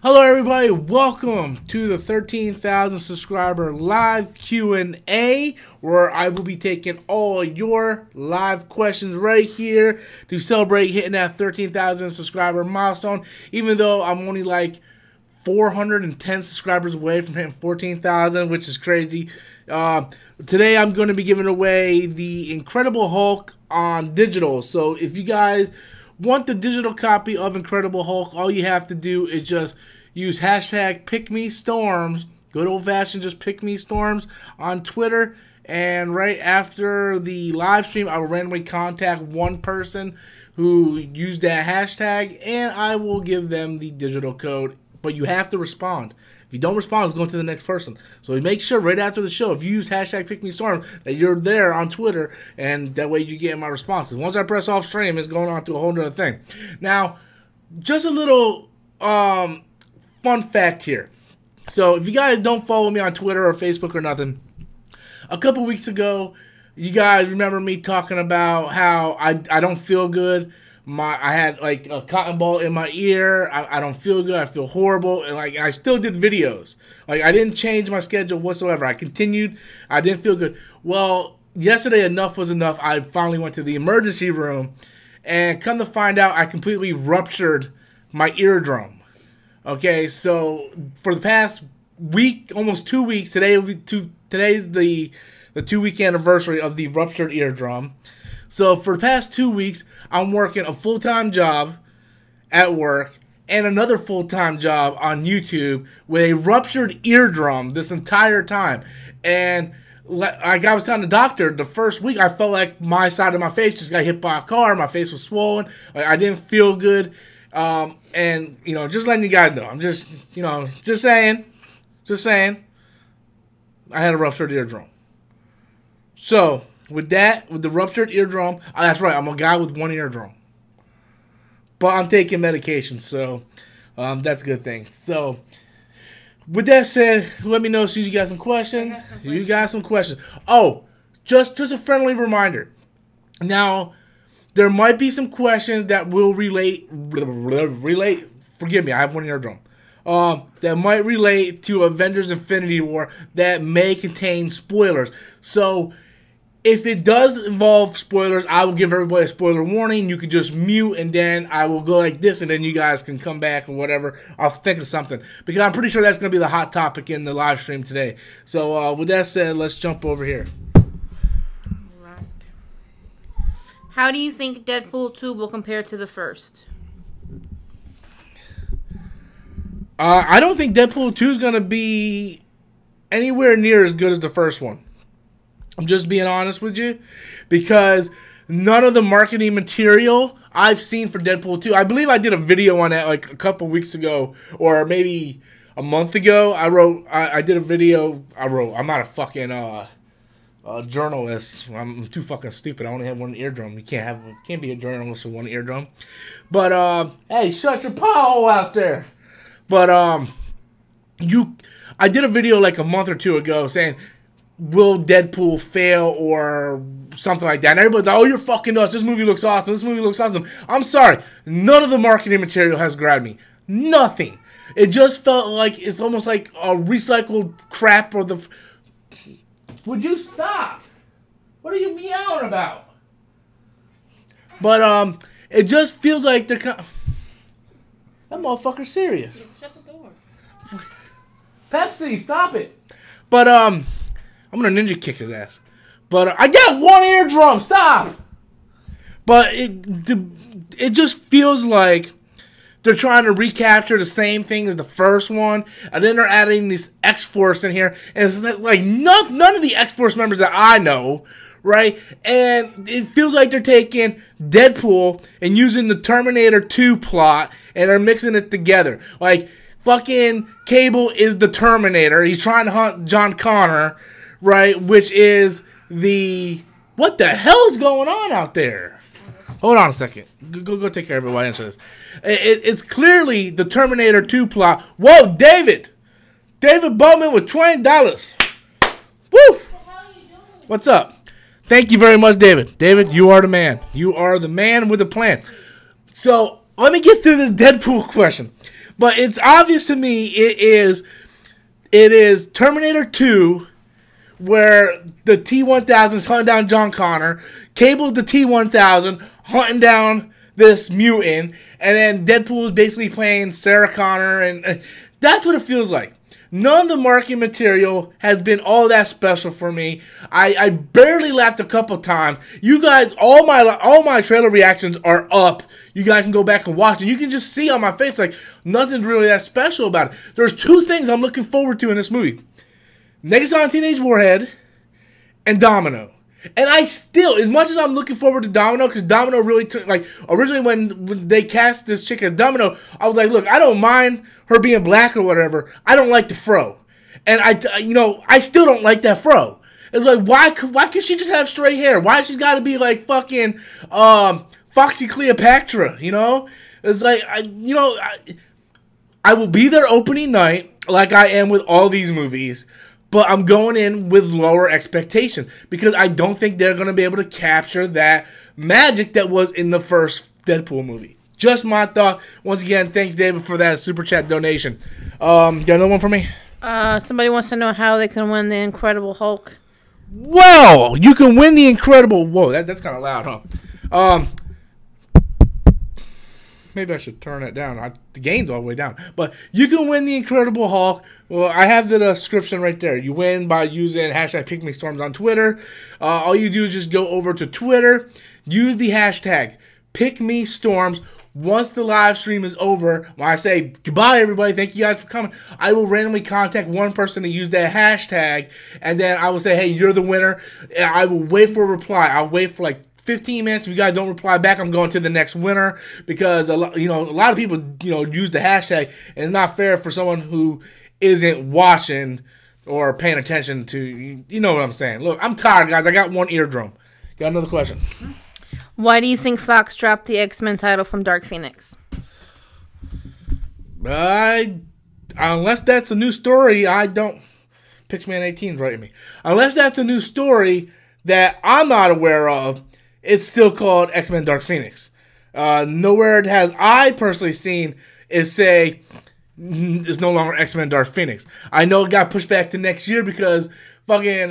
Hello everybody, welcome to the 13,000 subscriber live Q&A where I will be taking all your live questions right here to celebrate hitting that 13,000 subscriber milestone, even though I'm only like 410 subscribers away from hitting 14,000, which is crazy. Today I'm going to be giving away the Incredible Hulk on digital, so if you guys want the digital copy of Incredible Hulk, all you have to do is just use hashtag PickMeStorms. Good old-fashioned just PickMeStorms on Twitter. And right after the live stream, I will randomly contact one person who used that hashtag, and I will give them the digital code. But you have to respond. If you don't respond, it's going to the next person. So make sure right after the show, if you use hashtag PickMeStorm, that you're there on Twitter, and that way you get my responses. Once I press off stream, it's going on to a whole other thing. Now, just a little fun fact here. So if you guys don't follow me on Twitter or Facebook or nothing, a couple weeks ago, you guys remember me talking about how I don't feel good. I had like a cotton ball in my ear. I don't feel good. I feel horrible, and like I still did videos. Like I didn't change my schedule whatsoever. I continued. I didn't feel good. Well, yesterday enough was enough. I finally went to the emergency room, and come to find out, I completely ruptured my eardrum. Okay, so for the past week, almost 2 weeks, today's the 2-week anniversary of the ruptured eardrum. So for the past 2 weeks, I'm working a full-time job at work and another full-time job on YouTube with a ruptured eardrum this entire time. And like I was telling the doctor, the first week I felt like my side of my face just got hit by a car. My face was swollen. Like I didn't feel good. And, you know, just letting you guys know. I'm just, you know, just saying. I had a ruptured eardrum. So with the ruptured eardrum, that's right, I'm a guy with one eardrum. But I'm taking medication, so that's a good thing. So, with that said, let me know as soon as you got some questions. You got some questions. Oh, just a friendly reminder. Now, there might be some questions that will relate, forgive me, I have one eardrum. That might relate to Avengers Infinity War that may contain spoilers. So, if it does involve spoilers, I will give everybody a spoiler warning. You could just mute, and then I will go like this, and then you guys can come back or whatever. I'll think of something, because I'm pretty sure that's going to be the hot topic in the live stream today. So with that said, let's jump over here. Right. How do you think Deadpool 2 will compare to the first? I don't think Deadpool 2 is going to be anywhere near as good as the first one. I'm just being honest with you, because none of the marketing material I've seen for Deadpool 2, I believe I did a video on that like a couple weeks ago, or maybe a month ago. I did a video. I'm not a fucking journalist. I'm too fucking stupid. I only have one eardrum. You can't be a journalist with one eardrum. But hey, shut your pow out there. But I did a video like a month or two ago saying, will Deadpool fail or something like that? And everybody's like, oh, you're fucking nuts. This movie looks awesome. This movie looks awesome. I'm sorry. None of the marketing material has grabbed me. Nothing. It just felt like it's almost like a recycled crap or the... Would you stop? What are you meowing about? But, it just feels like they're kind of... That motherfucker's serious. Shut the door. Pepsi, stop it. But, I'm gonna ninja kick his ass. But I got one eardrum. Stop. But it just feels like they're trying to recapture the same thing as the first one, and then they're adding this X-Force in here, and it's like none of the X-Force members that I know, right? And it feels like they're taking Deadpool and using the Terminator 2 plot, and they're mixing it together. Like fucking Cable is the Terminator. He's trying to hunt John Connor. Right, which is the... What the hell is going on out there? Hold on a second. Go take care of it while I answer this. It's clearly the Terminator 2 plot. Whoa, David! David Bowman with $20. Woo! What's up? Thank you very much, David. David, you are the man. You are the man with a plan. So, let me get through this Deadpool question. But it's obvious to me it is Terminator 2, where the T-1000 is hunting down John Connor, Cable's the T-1000 hunting down this mutant, and then Deadpool is basically playing Sarah Connor, and that's what it feels like. None of the marketing material has been all that special for me. I barely laughed a couple times. You guys, all my trailer reactions are up. You guys can go back and watch it. You can just see on my face, like, nothing's really that special about it. There's two things I'm looking forward to in this movie. Negasonic Teenage Warhead and Domino. And I still, as much as I'm looking forward to Domino, because Domino really took, like, originally when they cast this chick as Domino, I was like, look, I don't mind her being black or whatever. I don't like the fro. And I still don't like that fro. It's like, why can't she just have straight hair? Why she got to be like fucking Foxy Cleopatra, you know? It's like, I will be there opening night like I am with all these movies. But I'm going in with lower expectations because I don't think they're going to be able to capture that magic that was in the first Deadpool movie. Just my thought. Once again, thanks, David, for that super chat donation. Got another one for me? Somebody wants to know how they can win the Incredible Hulk. Well, you can win the Incredible... Whoa, that's kind of loud, huh? Maybe I should turn it down. The game's all the way down. But you can win the Incredible Hulk. Well, I have the description right there. You win by using hashtag PickMeStorms on Twitter. All you do is just go over to Twitter. Use the hashtag PickMeStorms. Once the live stream is over, when I say goodbye, everybody, thank you guys for coming, I will randomly contact one person to use that hashtag. And then I will say, hey, you're the winner. And I will wait for a reply. I'll wait for like 15 minutes. If you guys don't reply back, I'm going to the next winner because a lot of people use the hashtag, and it's not fair for someone who isn't watching or paying attention to, you know what I'm saying. Look, I'm tired, guys. I got one eardrum. Got another question. Why do you think Fox dropped the X-Men title from Dark Phoenix? Unless that's a new story, I don't. Pitchman 18's writing me. Unless that's a new story that I'm not aware of, it's still called X-Men Dark Phoenix. Nowhere has I personally seen it say it's no longer X-Men Dark Phoenix. I know it got pushed back to next year because fucking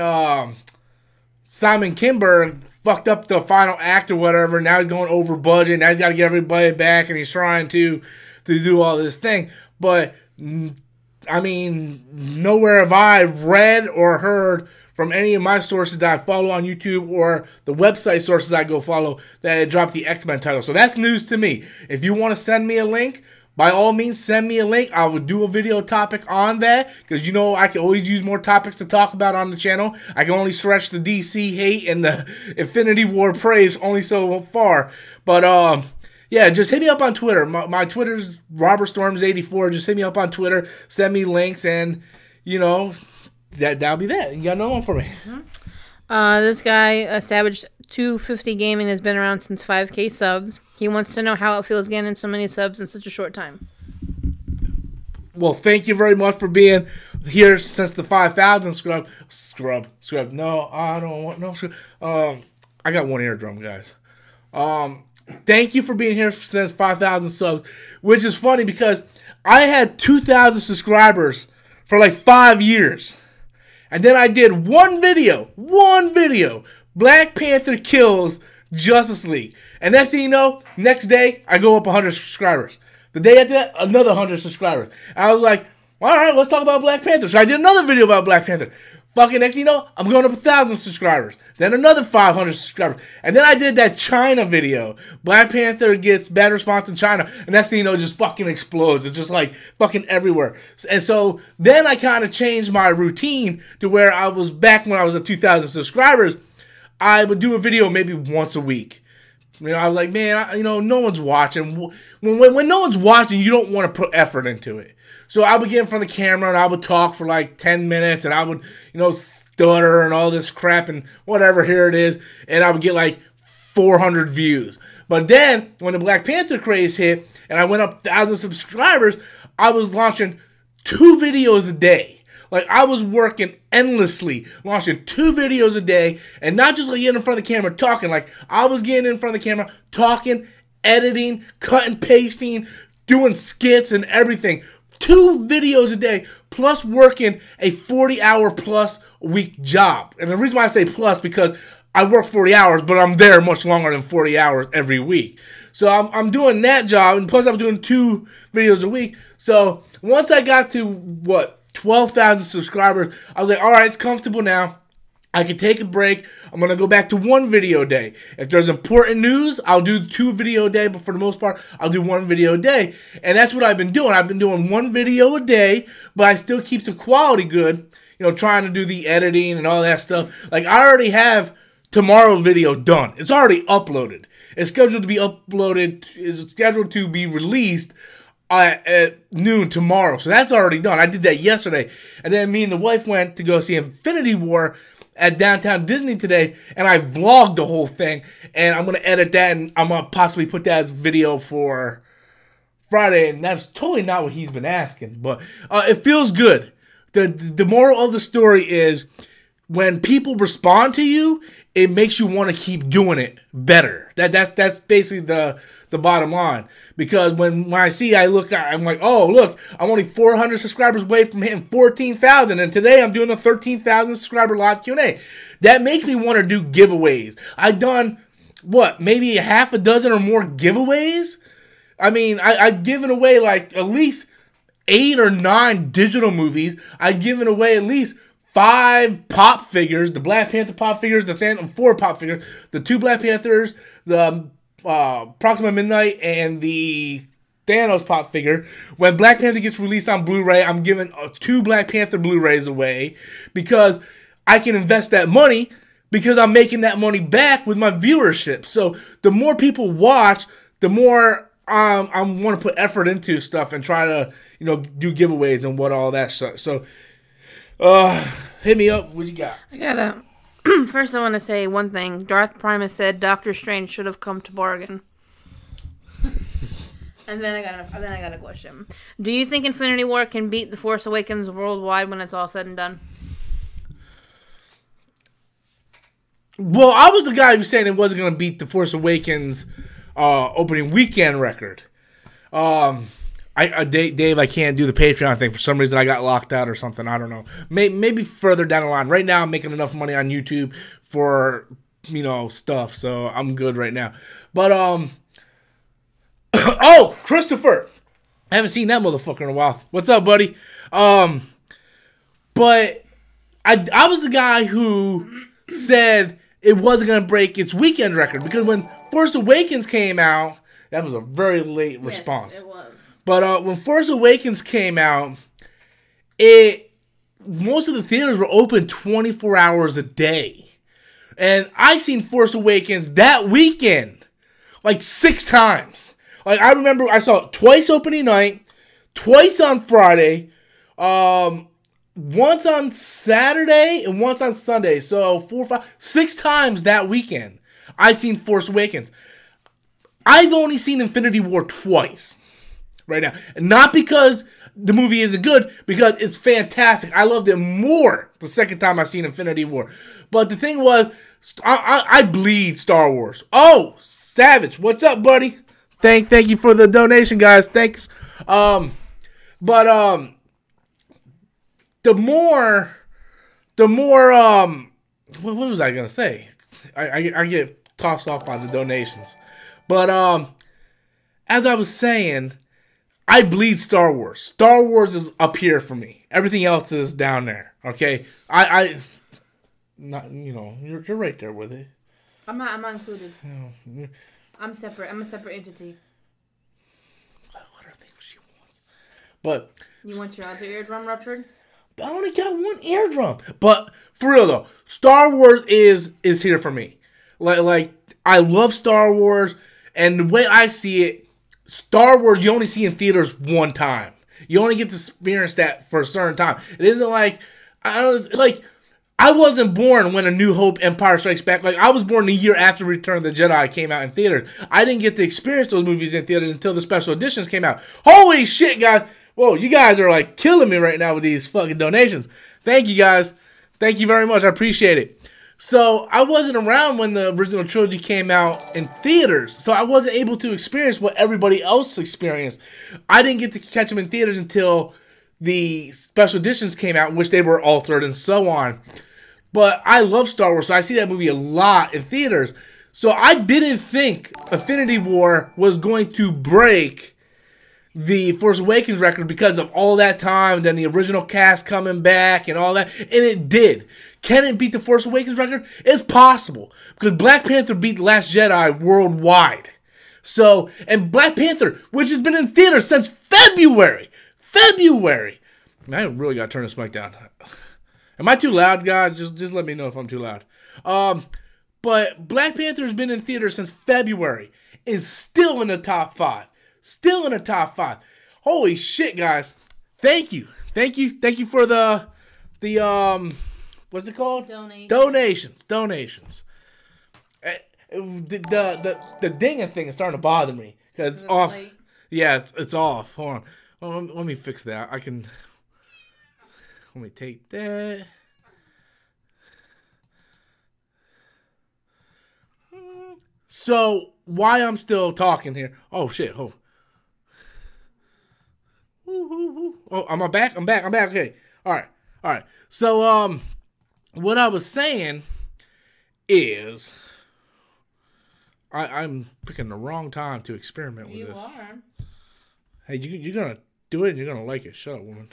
Simon Kinberg fucked up the final act or whatever. Now he's going over budget. Now he's got to get everybody back, and he's trying to do all this thing. But, I mean, nowhere have I read or heard from any of my sources that I follow on YouTube or the website sources I go follow that it dropped the X-Men title. So that's news to me. If you want to send me a link, by all means, send me a link. I will do a video topic on that because, I can always use more topics to talk about on the channel. I can only stretch the DC hate and the Infinity War praise only so far. But, yeah, just hit me up on Twitter. My Twitter's RobertStorms84. Just hit me up on Twitter. Send me links and, that'll be that. You got another one for me. This guy, Savage 250 Gaming, has been around since 5K subs. He wants to know how it feels getting so many subs in such a short time. Well, thank you very much for being here since the 5,000 scrub. No, I don't want no scrub. I got one eardrum, guys. Thank you for being here since 5,000 subs, which is funny because I had 2,000 subscribers for like 5 years. And then I did one video, Black Panther kills Justice League. And next thing you know, next day, I go up 100 subscribers. The day after that, another 100 subscribers. And I was like, all right, let's talk about Black Panther. So I did another video about Black Panther. Fucking next thing you know, I'm going up 1,000 subscribers. Then another 500 subscribers. And then I did that China video. Black Panther gets bad response in China. And next thing you know, it just fucking explodes. It's just like fucking everywhere. And so then I kind of changed my routine to where I was back when I was at 2,000 subscribers. I would do a video maybe once a week. I was like, man, no one's watching. When no one's watching, you don't want to put effort into it. So I would get in front of the camera and I would talk for like 10 minutes and I would, stutter and all this crap and whatever, here it is. And I would get like 400 views. But then when the Black Panther craze hit and I went up 1,000 subscribers, I was launching 2 videos a day. Like, I was working endlessly, launching 2 videos a day, and not just like getting in front of the camera talking. Like, I was getting in front of the camera talking, editing, cutting, pasting, doing skits and everything. 2 videos a day, plus working a 40-hour plus week job. And the reason why I say plus, because I work 40 hours, but I'm there much longer than 40 hours every week. So I'm doing that job, and plus I'm doing 2 videos a week. So once I got to, 12,000 subscribers, I was like, all right, it's comfortable now. I can take a break. I'm going to go back to 1 video a day. If there's important news, I'll do 2 video a day, but for the most part, I'll do 1 video a day. And that's what I've been doing. I've been doing 1 video a day, but I still keep the quality good, trying to do the editing and all that stuff. Like, I already have tomorrow's video done. It's already uploaded. It's scheduled to be uploaded, it's scheduled to be released at noon tomorrow. So that's already done. I did that yesterday. And then me and the wife went to go see Infinity War at Downtown Disney today, and I vlogged the whole thing, and I'm going to edit that, and I'm going to possibly put that as video for Friday, and that's totally not what he's been asking, but it feels good. The moral of the story is, when people respond to you, it makes you want to keep doing it better. That's basically the bottom line. Because when I look, I'm like, oh, look, I'm only 400 subscribers away from hitting 14,000. And today I'm doing a 13,000 subscriber live Q&A. That makes me want to do giveaways. I've done, maybe a half a dozen or more giveaways? I mean, I've given away like at least 8 or 9 digital movies. I've given away at least 5 pop figures, the Black Panther pop figures, the Phantom 4 pop figures, the 2 Black Panthers, the Proxima Midnight, and the Thanos pop figure. When Black Panther gets released on Blu-ray, I'm giving 2 Black Panther Blu-rays away because I can invest that money because I'm making that money back with my viewership. So the more people watch, the more I want to put effort into stuff and try to, do giveaways and what all that stuff. So, hit me up. What you got? I gotta. First, I want to say one thing. Darth Primus said Doctor Strange should have come to bargain. And then I got a question. Do you think Infinity War can beat The Force Awakens worldwide when it's all said and done? Well, I was the guy who was saying it wasn't going to beat The Force Awakens opening weekend record. Dave, I can't do the Patreon thing. For some reason, I got locked out or something. I don't know. Maybe further down the line. Right now, I'm making enough money on YouTube for, stuff. So I'm good right now. But, oh, Christopher. I haven't seen that motherfucker in a while. What's up, buddy? But I was the guy who said it wasn't going to break its weekend record. Because when Force Awakens came out, that was a very late response. Yes, it was. But when Force Awakens came out, most of the theaters were open 24 hours a day. And I seen Force Awakens that weekend like 6 times. Like, I remember I saw it twice opening night, twice on Friday, once on Saturday, and once on Sunday. So 4, 5, 6 times that weekend I seen Force Awakens. I've only seen Infinity War twice. Right now. And not because the movie isn't good, because it's fantastic. I loved it more the second time I seen Infinity War. But the thing was, I bleed Star Wars. Oh, Savage, what's up, buddy? Thank you for the donation, guys. Thanks. The more, what was I gonna say? I get tossed off by the donations. But as I was saying, I bleed Star Wars. Star Wars is up here for me. Everything else is down there. Okay, you're right there with it. I'm not included. I'm separate. I'm a separate entity. What are things she wants? But you want your other eardrum ruptured? I only got 1 eardrum. But for real though, Star Wars is here for me. Like I love Star Wars, and the way I see it, Star Wars, you only see in theaters 1 time. You only get to experience that for a certain time. It isn't like I wasn't born when A New Hope, Empire Strikes Back. Like, I was born the year after Return of the Jedi came out in theaters. I didn't get to experience those movies in theaters until the special editions came out. Holy shit, guys! Whoa, you guys are killing me right now with these fucking donations. Thank you, guys. Thank you very much. I appreciate it. So I wasn't around when the original trilogy came out in theaters, so I wasn't able to experience what everybody else experienced. I didn't get to catch them in theaters until the special editions came out, in which they were altered and so on. But I love Star Wars, so I see that movie a lot in theaters. So I didn't think Infinity War was going to break the Force Awakens record because of all that time, and then the original cast coming back and all that, and it did. Can it beat the Force Awakens record? It's possible, because Black Panther beat The Last Jedi worldwide. So, and Black Panther, which has been in theaters since February. Man, I really got to turn this mic down. Am I too loud, guys? Just let me know if I'm too loud. But Black Panther has been in theaters since February. Is still in the top 5. Still in the top 5. Holy shit, guys. Thank you for the what's it called? Donations. The dinging thing is starting to bother me because it's off. Late? Yeah, it's off. Hold on. Let me fix that. Let me take that. So why I'm still talking here? Oh shit! Oh, am I back? I'm back. Okay. All right. So what I was saying is, I'm picking the wrong time to experiment with this. You are. Hey, you're gonna do it and you're gonna like it. Shut up, woman.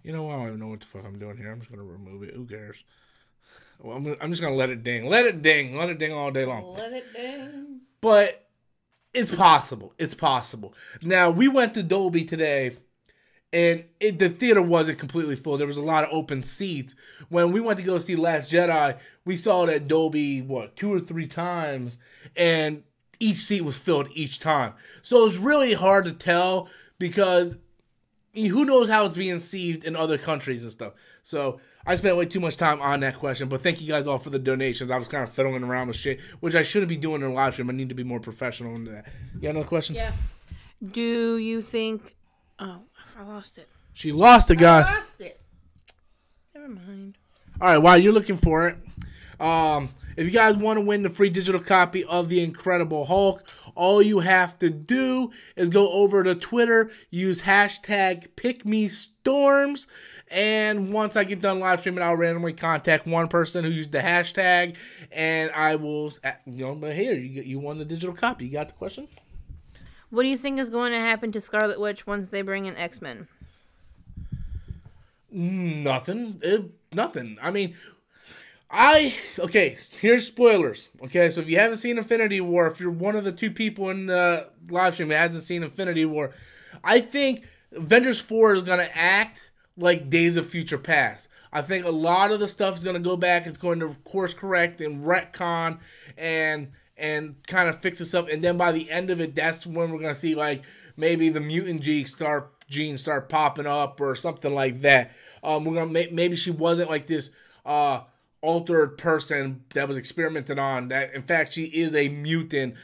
You know what? I don't even know what the fuck I'm doing here. I'm just gonna remove it. Who cares? Well, I'm just gonna let it ding. Let it ding all day long. Let it ding. But it's possible. Now, we went to Dolby today, and the theater wasn't completely full. There was a lot of open seats. When we went to go see Last Jedi, we saw it at Dolby, 2 or 3 times, and each seat was filled each time. So it's really hard to tell because who knows how it's being received in other countries and stuff. So I spent way too much time on that question, but thank you guys all for the donations. I was kind of fiddling around with shit, which I shouldn't be doing in a live stream. I need to be more professional in that. You got another question? Yeah. Do you think... Oh, I lost it. She lost it, guys. I lost it. Never mind. All right, while you're looking for it, if you guys want to win the free digital copy of The Incredible Hulk, all you have to do is go over to Twitter, use hashtag PickMeStorms, and once I get done live streaming, I'll randomly contact one person who used the hashtag, and I will, but here, you won the digital copy. You got the question? What do you think is going to happen to Scarlet Witch once they bring in X-Men? Nothing. Nothing. I mean... here's spoilers. Okay, so if you haven't seen Infinity War, if you're one of the 2 people in the live stream that hasn't seen Infinity War, I think Avengers 4 is going to act like Days of Future Past. I think a lot of the stuff is going to go back. It's going to course correct and retcon and kind of fix itself. And then by the end of it, that's when we're going to see like maybe the mutant genes start popping up or something like that. We're gonna maybe she wasn't like this altered person that was experimented on, that in fact she is a mutant.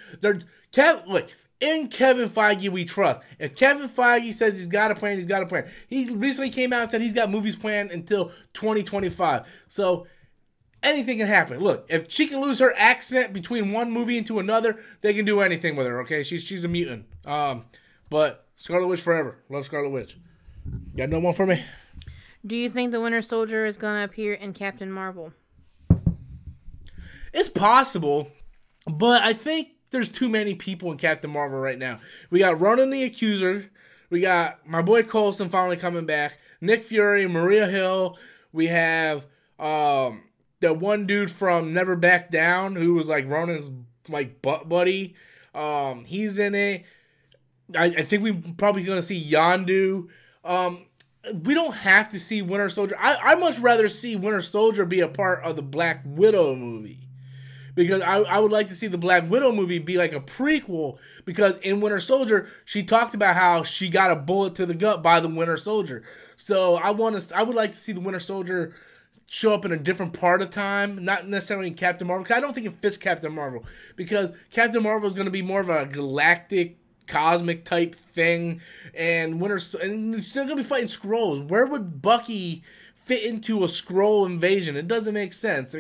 In Kevin Feige we trust. If Kevin Feige says he's got a plan, he's got a plan. He recently came out and said he's got movies planned until 2025. So anything can happen. Look, if she can lose her accent between one movie into another, they can do anything with her, okay? She's a mutant. But Scarlet Witch forever. Love Scarlet Witch. Got no one for me? Do you think the Winter Soldier is going to appear in Captain Marvel? It's possible, but I think there's too many people in Captain Marvel right now. We got Ronan the Accuser. We got my boy Coulson finally coming back. Nick Fury, Maria Hill. We have the one dude from Never Back Down who was like Ronan's like butt buddy. He's in it. I think we're probably going to see Yondu. We don't have to see Winter Soldier. I much rather see Winter Soldier be a part of the Black Widow movie. Because I would like to see the Black Widow movie be like a prequel. Because in Winter Soldier, she talked about how she got a bullet to the gut by the Winter Soldier. So I would like to see the Winter Soldier show up in a different part of time. Not necessarily in Captain Marvel. Because I don't think it fits Captain Marvel. Because Captain Marvel is going to be more of a galactic cosmic type thing, and they're gonna be fighting Skrulls. Where would Bucky fit into a Skrull invasion? It doesn't make sense.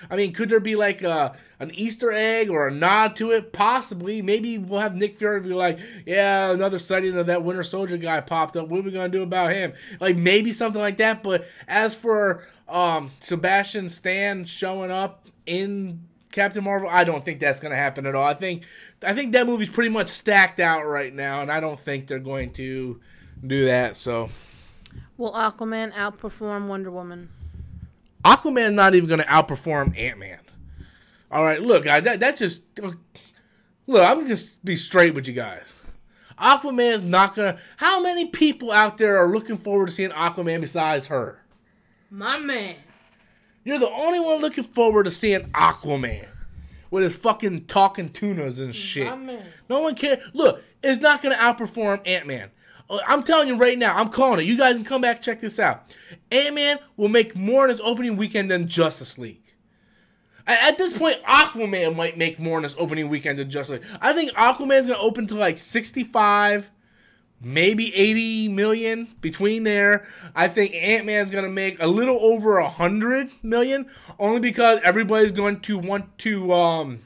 I mean, could there be like an Easter egg or a nod to it? Possibly. Maybe we'll have Nick Fury be like, yeah, another sighting of that Winter Soldier guy popped up. What are we gonna do about him? Like maybe something like that. But as for Sebastian Stan showing up in Captain Marvel, I don't think that's gonna happen at all. I think that movie's pretty much stacked out right now, and I don't think they're going to do that. So, will Aquaman outperform Wonder Woman? Aquaman's not even gonna outperform Ant-Man. All right, look, guys, that's just look. I'm gonna just be straight with you guys. Aquaman's not gonna. How many people out there are looking forward to seeing Aquaman besides her? My man. You're the only one looking forward to seeing Aquaman with his fucking talking tunas and shit. No one cares. Look, it's not going to outperform Ant-Man. I'm telling you right now, I'm calling it. You guys can come back and check this out. Ant-Man will make more in his opening weekend than Justice League. At this point, Aquaman might make more in his opening weekend than Justice League. I think Aquaman's going to open to like 65, maybe 80 million between there. I think Ant-Man's going to make a little over 100 million, only because everybody's going to want to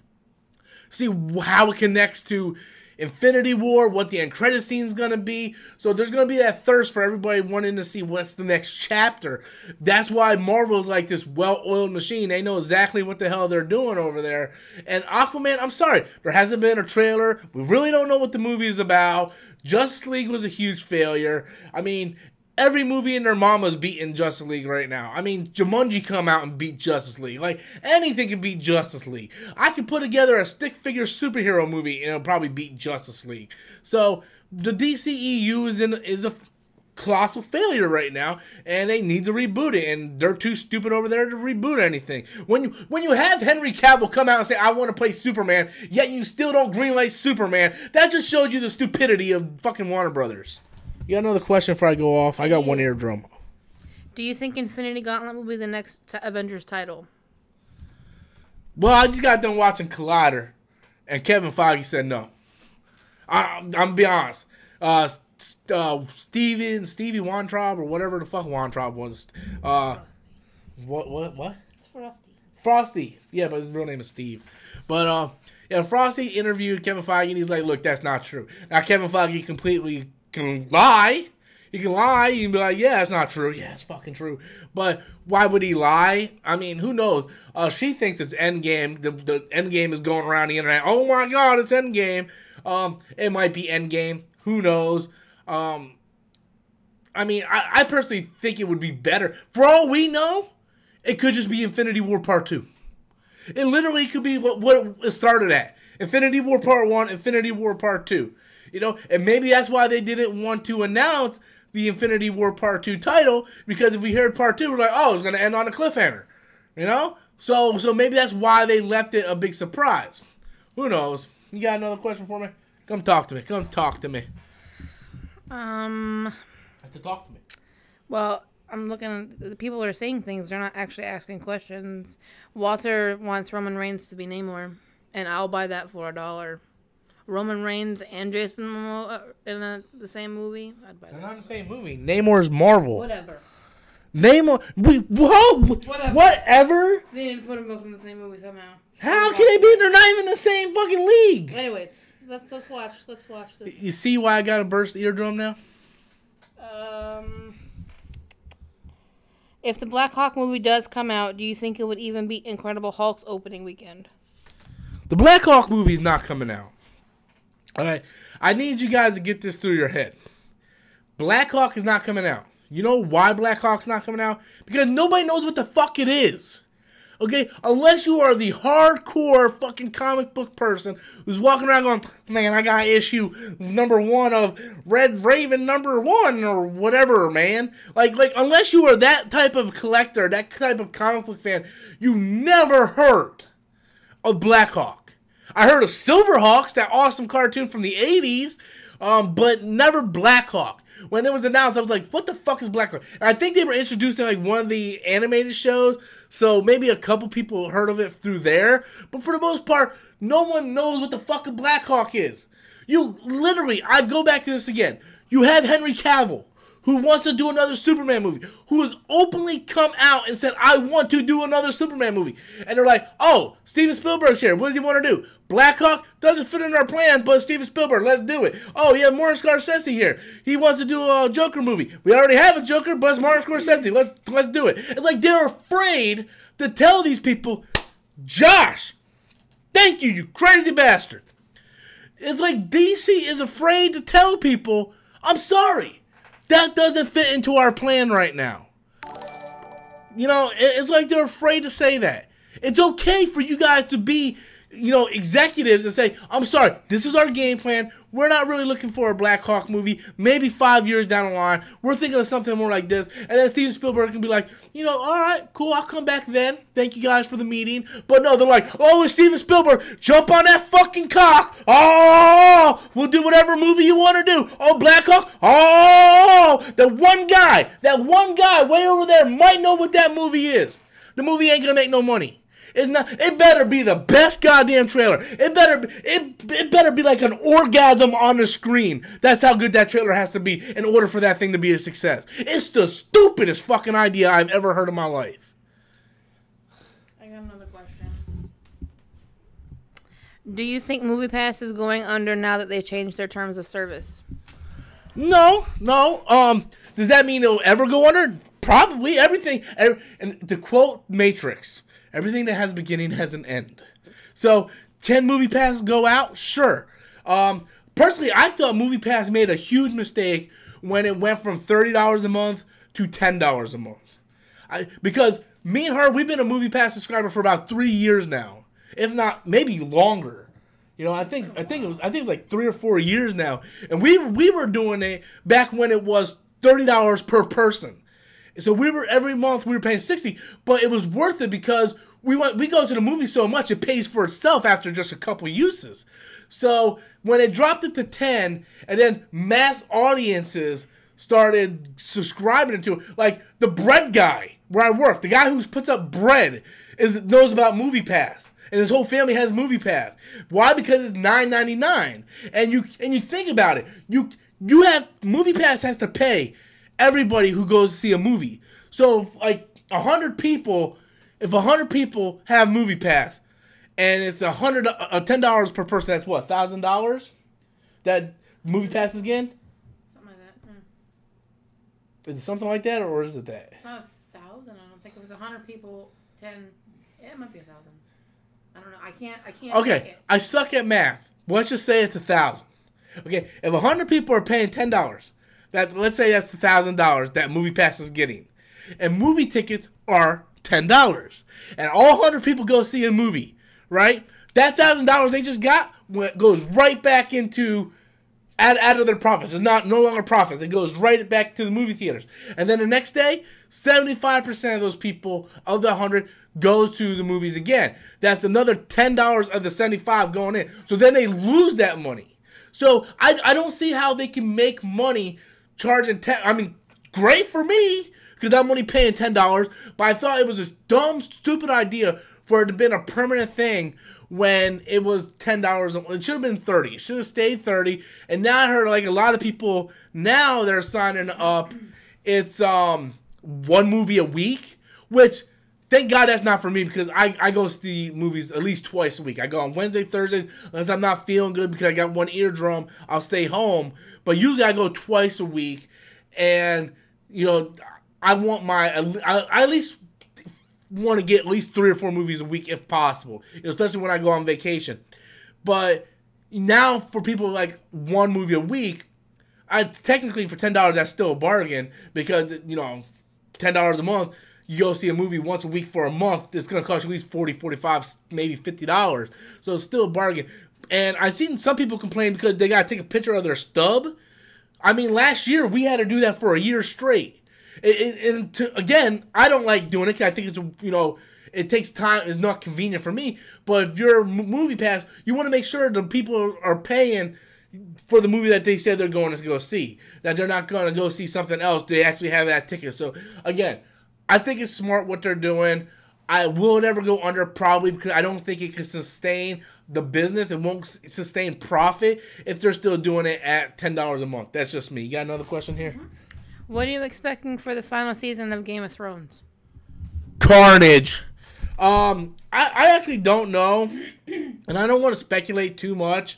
see how it connects to Infinity War, what the end credit scene's going to be. So there's going to be that thirst for everybody wanting to see what's the next chapter. That's why Marvel's like this well-oiled machine. They know exactly what the hell they're doing over there. And Aquaman, I'm sorry, there hasn't been a trailer. We really don't know what the movie is about. Justice League was a huge failure. I mean, every movie in their mama's beating Justice League right now. I mean, Jumanji come out and beat Justice League. Like, anything can beat Justice League. I could put together a stick figure superhero movie and it'll probably beat Justice League. So, the DCEU is a colossal failure right now, and they need to reboot it, and they're too stupid over there to reboot anything. When you have Henry Cavill come out and say, I want to play Superman, yet you still don't greenlight Superman, that just showed you the stupidity of fucking Warner Brothers. You got another question before I go off? I got one eardrum. Do you think Infinity Gauntlet will be the next Avengers title? Well, I just got done watching Collider, and Kevin Feige said no. I'm gonna be honest. Stevie Weintraub, or whatever the fuck Weintraub was. What? It's Frosty. Frosty. Yeah, but his real name is Steve. But yeah, Frosty interviewed Kevin Feige, and he's like, look, that's not true. Now, Kevin Feige completely can lie. He can lie. He can be like, yeah, it's not true. Yeah, it's fucking true. But why would he lie? I mean, who knows? She thinks it's Endgame. The Endgame is going around the internet. Oh my God, it's Endgame. It might be Endgame. Who knows? I mean, I personally think it would be better. For all we know, it could just be Infinity War Part 2. It literally could be what it started at. Infinity War Part 1, Infinity War Part 2. You know, and maybe that's why they didn't want to announce the Infinity War Part 2 title, because if we heard Part 2, we're like, oh, it's going to end on a cliffhanger. You know? So maybe that's why they left it a big surprise. Who knows? You got another question for me? Come talk to me. Come talk to me. Have to talk to me. Well, I'm looking. The people are saying things. They're not actually asking questions. Walter wants Roman Reigns to be Namor, and I'll buy that for $1. Roman Reigns and Jason Momoa in the same movie. I'd buy that. They're not in the same movie. Namor's Marvel. Whatever. Namor. Whatever. They didn't put them both in the same movie somehow. How can they be? They're not even in the same fucking league. Anyways, let's watch this. You see why I got a burst eardrum now? If the Black Hawk movie does come out, do you think it would even beat Incredible Hulk's opening weekend? The Black Hawk movie's not coming out. All right, I need you guys to get this through your head. Black Hawk is not coming out. You know why Black Hawk's not coming out? Because nobody knows what the fuck it is. Okay? Unless you are the hardcore fucking comic book person who's walking around going, man, I got issue #1 of Red Raven #1 or whatever, man. Like unless you are that type of collector, that type of comic book fan, you never heard of Black Hawk. I heard of Silverhawks, that awesome cartoon from the 80s, but never Black Hawk. When it was announced, I was like, what the fuck is Black Hawk? And I think they were introducing like one of the animated shows, so maybe a couple people heard of it through there. But for the most part, no one knows what the fuck a Black Hawk is. You literally, I go back to this again. You have Henry Cavill, who wants to do another Superman movie, who has openly come out and said, I want to do another Superman movie. And they're like, oh, Steven Spielberg's here. What does he want to do? Black Hawk doesn't fit in our plans, but Steven Spielberg, let's do it. Oh, yeah, Martin Scorsese here. He wants to do a Joker movie. We already have a Joker, but it's Martin Scorsese. Let's do it. It's like they're afraid to tell these people, Josh, thank you, you crazy bastard. It's like DC is afraid to tell people, I'm sorry. That doesn't fit into our plan right now. You know, it's like they're afraid to say that. It's okay for you guys to be, you know, executives and say, I'm sorry, this is our game plan. We're not really looking for a Black Hawk movie. Maybe 5 years down the line, we're thinking of something more like this. And then Steven Spielberg can be like, you know, all right, cool, I'll come back then. Thank you guys for the meeting. But no, they're like, oh, it's Steven Spielberg. Jump on that fucking cock. Oh, we'll do whatever movie you want to do. Oh, Black Hawk. Oh, that one guy way over there might know what that movie is. The movie ain't going to make no money. It's not. It better be the best goddamn trailer. It better be like an orgasm on the screen. That's how good that trailer has to be in order for that thing to be a success. It's the stupidest fucking idea I've ever heard in my life. I got another question. Do you think MoviePass is going under now that they changed their terms of service? No. Does that mean it'll ever go under? Probably. Everything. And to quote Matrix, everything that has a beginning has an end. So, can MoviePass go out? Sure. Personally, I thought MoviePass made a huge mistake when it went from $30 a month to $10 a month. Because me and her, we've been a MoviePass subscriber for about 3 years now, if not maybe longer. You know, I think it was like 3 or 4 years now, and we were doing it back when it was $30 per person. So every month we were paying $60, but it was worth it because we go to the movie so much it pays for itself after just a couple uses. So when it dropped it to 10, and then mass audiences started subscribing to it, like the bread guy where I work, the guy who puts up bread knows about MoviePass, and his whole family has MoviePass. Why? Because it's $9.99, and you think about it, you have MoviePass has to pay everybody who goes to see a movie. So if like 100 people, if 100 people have MoviePass, and it's $10 per person, that's what, $1,000? That MoviePass is again? Something like that. Is it something like that, or is it that? It's not 1,000. I don't think it was 100 people. 10. Yeah, it might be 1,000. I don't know. I can't. Okay, I suck at math. Let's just say it's 1,000. Okay, if 100 people are paying $10. Let's say that's $1,000 that MoviePass is getting. And movie tickets are $10. And all 100 people go see a movie, right? That $1,000 they just got goes right back into out of their profits. It's no longer profits. It goes right back to the movie theaters. And then the next day, 75% of those people of the 100 goes to the movies again. That's another $10 of the 75 going in. So then they lose that money. So I don't see how they can make money charging $10. I mean, great for me because I'm only paying $10. But I thought it was a dumb, stupid idea for it to have been a permanent thing when it was $10. It should have been $30. It should have stayed $30. And now I heard like a lot of people now they're signing up. It's one movie a week, which thank God that's not for me because I go see movies at least twice a week. I go on Wednesday, Thursdays, unless I'm not feeling good because I got one eardrum, I'll stay home. But usually I go twice a week, and, you know, I at least want to get at least 3 or 4 movies a week if possible, especially when I go on vacation. But now for people like one movie a week, technically for $10 that's still a bargain because, you know, $10 a month, you go see a movie once a week for a month, it's going to cost you at least $40, $45, maybe $50. So it's still a bargain. And I've seen some people complain because they got to take a picture of their stub. I mean, last year we had to do that for a year straight. Again, I don't like doing it because I think it's, you know, it takes time. It's not convenient for me. But if you're MoviePass, you want to make sure the people are paying for the movie that they said they're going to go see. That they're not going to go see something else. They actually have that ticket. So, again, I think it's smart what they're doing. I will never go under, probably because I don't think it can sustain the business. It won't sustain profit if they're still doing it at $10 a month. That's just me. You got another question here? Mm-hmm. What are you expecting for the final season of Game of Thrones? Carnage. I actually don't know, and I don't want to speculate too much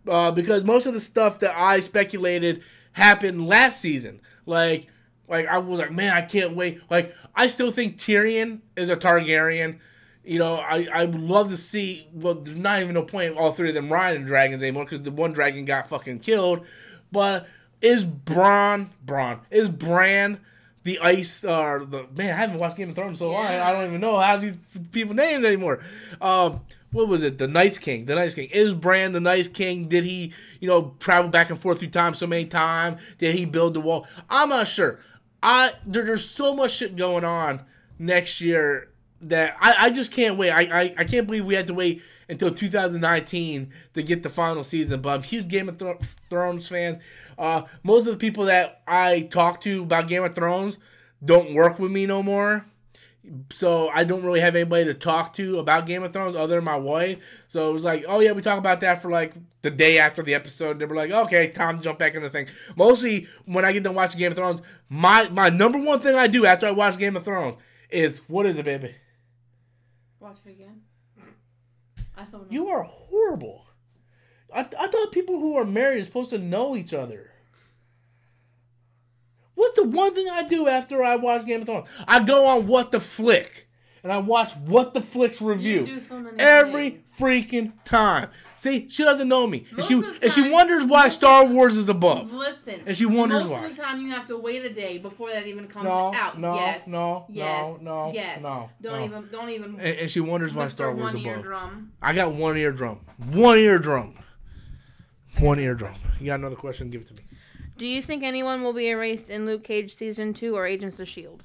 because most of the stuff that I speculated happened last season. Like I was like, man, I can't wait. Like, I still think Tyrion is a Targaryen. You know, I would love to see. Well, there's not even no point of all three of them riding dragons anymore because the one dragon got fucking killed. But is Bran the ice or the man? I haven't watched Game of Thrones in so long. I don't even know how these people names anymore. What was it? The Night King. The Night King. Is Bran the Night King? Did he, travel back and forth through time so many times? Did he build the wall? I'm not sure. There's so much shit going on next year that I just can't wait. I can't believe we had to wait until 2019 to get the final season. But I'm a huge Game of Thrones fan. Most of the people that I talk to about Game of Thrones don't work with me no more. So I don't really have anybody to talk to about Game of Thrones other than my wife. So it was like, oh yeah, we talk about that for like the day after the episode. And they were like, okay, time to jump back into the thing. Mostly when I get done watching Game of Thrones, my number one thing I do after I watch Game of Thrones is, what is it, baby? Watch it again. I don't know. You are horrible. I thought people who are married are supposed to know each other. What's the one thing I do after I watch Game of Thrones? I go on What the Flick, and I watch What the Flick's review you do so many every things. freaking time. See, she doesn't know me, and she wonders why Star Wars is above. Listen, and she wonders why. Most of the time, you have to wait a day before that even comes out. No. Don't even. And she wonders why Star Wars is above. Eardrum. I got one eardrum. One eardrum. One eardrum. You got another question? Give it to me. Do you think anyone will be erased in Luke Cage Season 2 or Agents of S.H.I.E.L.D.?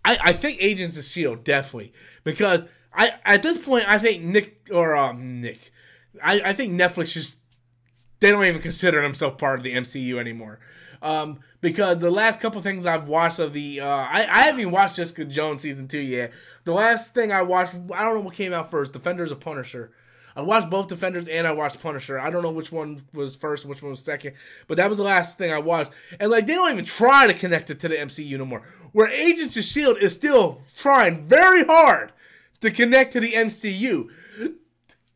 I think Agents of S.H.I.E.L.D. definitely. Because at this point, I think I think Netflix just, they don't even consider themselves part of the MCU anymore. Because the last couple things I've watched of the, I haven't even watched Jessica Jones Season 2 yet. The last thing I watched, I don't know what came out first, Defenders of Punisher. I watched both Defenders and I watched Punisher. I don't know which one was first and which one was second. But that was the last thing I watched. And they don't even try to connect it to the MCU no more. Where Agents of S.H.I.E.L.D. is still trying very hard to connect to the MCU.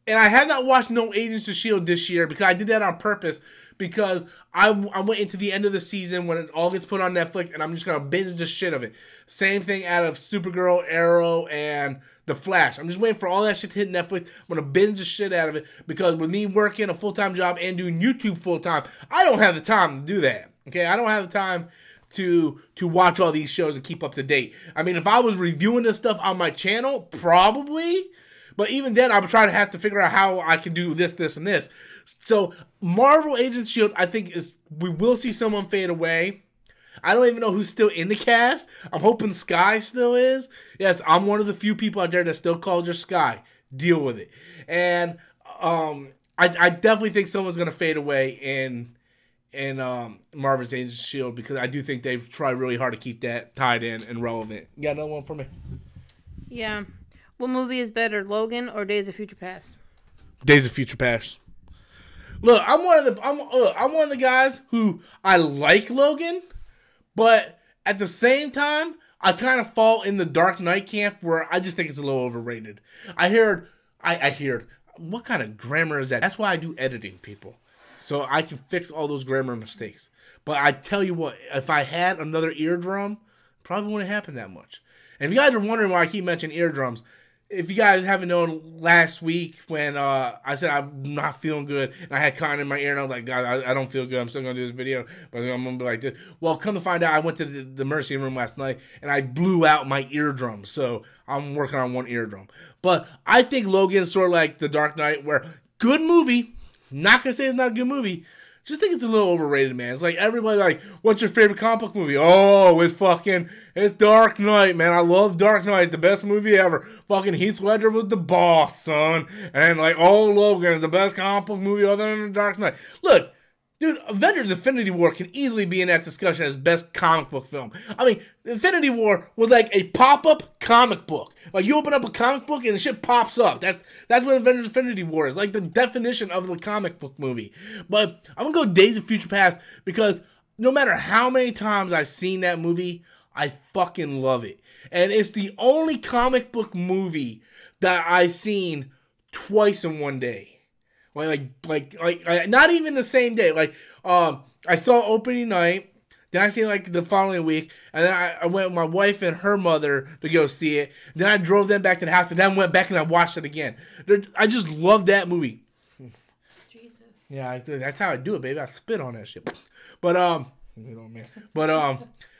And I have not watched no Agents of S.H.I.E.L.D. this year because I did that on purpose. Because I went into the end of the season when it all gets put on Netflix and I'm just going to binge the shit of it. Same thing out of Supergirl, Arrow, and The Flash. I'm just waiting for all that shit to hit Netflix. I'm going to binge the shit out of it because with me working a full-time job and doing YouTube full-time, I don't have the time to do that. Okay, I don't have the time to watch all these shows and keep up to date. I mean, if I was reviewing this stuff on my channel, probably. But even then, I'm trying to have to figure out how I can do this, this, and this. So, Marvel Agents of S.H.I.E.L.D., I think we will see someone fade away. I don't even know who's still in the cast. I'm hoping Skye still is. Yes, I'm one of the few people out there that still calls her Skye. Deal with it. And I definitely think someone's going to fade away in Marvel's Agents of S.H.I.E.L.D. because I do think they've tried really hard to keep that tied in and relevant. You got another one for me? Yeah. What movie is better, Logan or Days of Future Past? Days of Future Past. Look, I'm one of the guys who I like Logan, but at the same time, I kind of fall in the Dark Knight camp where I just think it's a little overrated. I heard, what kind of grammar is that? That's why I do editing, people. So I can fix all those grammar mistakes. But I tell you what, if I had another eardrum, probably wouldn't happen that much. And if you guys are wondering why I keep mentioning eardrums, if you guys haven't known last week when I said I'm not feeling good and I had cotton in my ear and I was like, God, I don't feel good. I'm still going to do this video, but I'm going to be like this. Well, come to find out, I went to the emergency room last night and I blew out my eardrum. So I'm working on one eardrum. But I think Logan is sort of like The Dark Knight where good movie, not going to say it's not a good movie, just think it's a little overrated, man. It's like everybody like, what's your favorite comic book movie? Oh, it's Dark Knight, man. I love Dark Knight, the best movie ever. Fucking Heath Ledger was the boss, son. And Logan is the best comic book movie other than The Dark Knight. Look, Dude, Avengers Infinity War can easily be in that discussion as best comic book film. I mean, Infinity War was like a pop-up comic book. Like, you open up a comic book and the shit pops up. That's what Avengers Infinity War is. Like, the definition of the comic book movie. But I'm going to go Days of Future Past because no matter how many times I've seen that movie, I fucking love it. And it's the only comic book movie that I've seen twice in one day. Like, not even the same day. Like, I saw opening night, then I seen like the following week, and then I went with my wife and her mother to go see it. Then I drove them back to the house, and then went back and I watched it again. I just love that movie. Jesus. Yeah, that's how I do it, baby. I spit on that shit. But you know, man.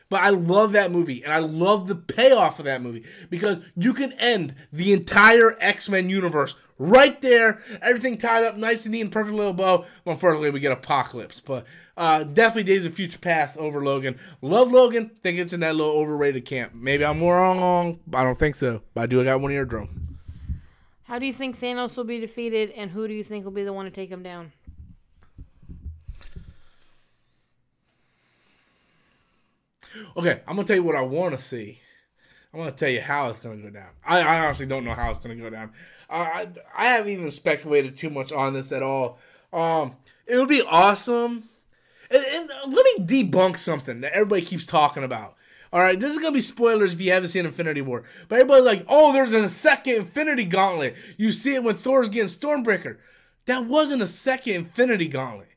But I love that movie, and I love the payoff of that movie, because you can end the entire X-Men universe right there, everything tied up nice and neat and perfect little bow. Unfortunately, we get Apocalypse, but definitely Days of Future Past over Logan. Love Logan, think it's in that little overrated camp. Maybe I'm more wrong, I don't think so, but I do got one eardrum. How do you think Thanos will be defeated, and who do you think will be the one to take him down? Okay, I'm going to tell you what I want to see. I'm going to tell you how it's going to go down. I honestly don't know how it's going to go down. I haven't even speculated too much on this at all. It would be awesome. And let me debunk something that everybody keeps talking about. All right, this is going to be spoilers if you haven't seen Infinity War. But everybody's like, oh, there's a second Infinity Gauntlet. You see it when Thor's getting Stormbreaker. That wasn't a second Infinity Gauntlet.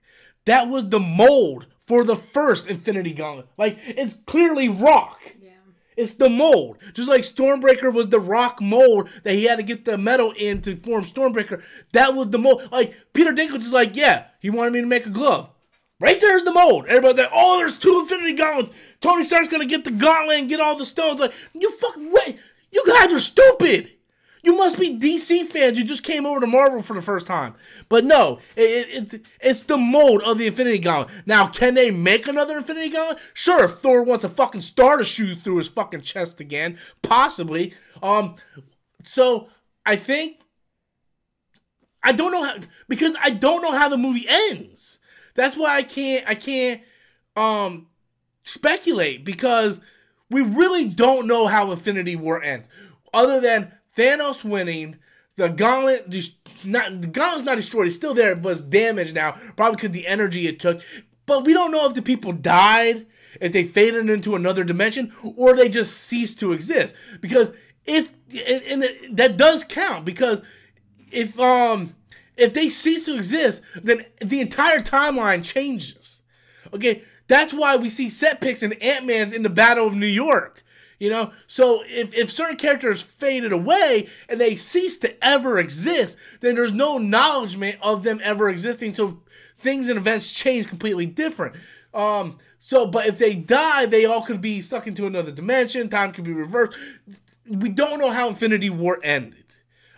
That was the mold for the first Infinity Gauntlet. Like, it's clearly rock. Yeah. It's the mold. Just like Stormbreaker was the rock mold that he had to get the metal in to form Stormbreaker. That was the mold. Like, Peter Dinklage is like, yeah, he wanted me to make a glove. Right there's the mold. Everybody's like, oh, there's 2 Infinity Gauntlets. Tony Stark's going to get the gauntlet and get all the stones. Like, you fucking wait. You guys are stupid. You must be DC fans. You just came over to Marvel for the first time. But no, it's the mold of the Infinity Gauntlet. Now, can they make another Infinity Gauntlet? Sure, if Thor wants a fucking star to shoot through his fucking chest again. Possibly. So, I think... I don't know how... Because I don't know how the movie ends. That's why I can't speculate. Because we really don't know how Infinity War ends. Other than... Thanos winning, the gauntlet's not destroyed. It's still there, but it's damaged now. Probably because the energy it took. But we don't know if the people died, if they faded into another dimension, or they just ceased to exist. Because that does count. Because if they cease to exist, then the entire timeline changes. Okay, that's why we see set pics in Ant-Man's in the Battle of New York. You know, so if certain characters faded away and they cease to ever exist, then there's no acknowledgement of them ever existing. So things and events change completely different. But if they die, they all could be sucked into another dimension. Time could be reversed. We don't know how Infinity War ended.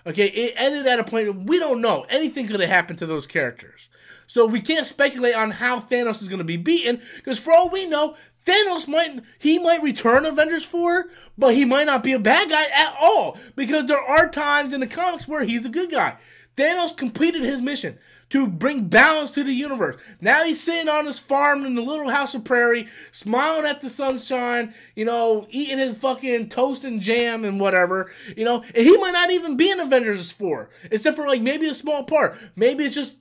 Okay, it ended at a point where we don't know. Anything could have happened to those characters. So we can't speculate on how Thanos is going to be beaten, because for all we know, Thanos might return Avengers 4, but he might not be a bad guy at all, because there are times in the comics where he's a good guy. Thanos completed his mission to bring balance to the universe. Now he's sitting on his farm in the little house of prairie, smiling at the sunshine, you know, eating his fucking toast and jam and whatever, you know, and he might not even be in Avengers 4, except for like maybe a small part. Maybe it's just,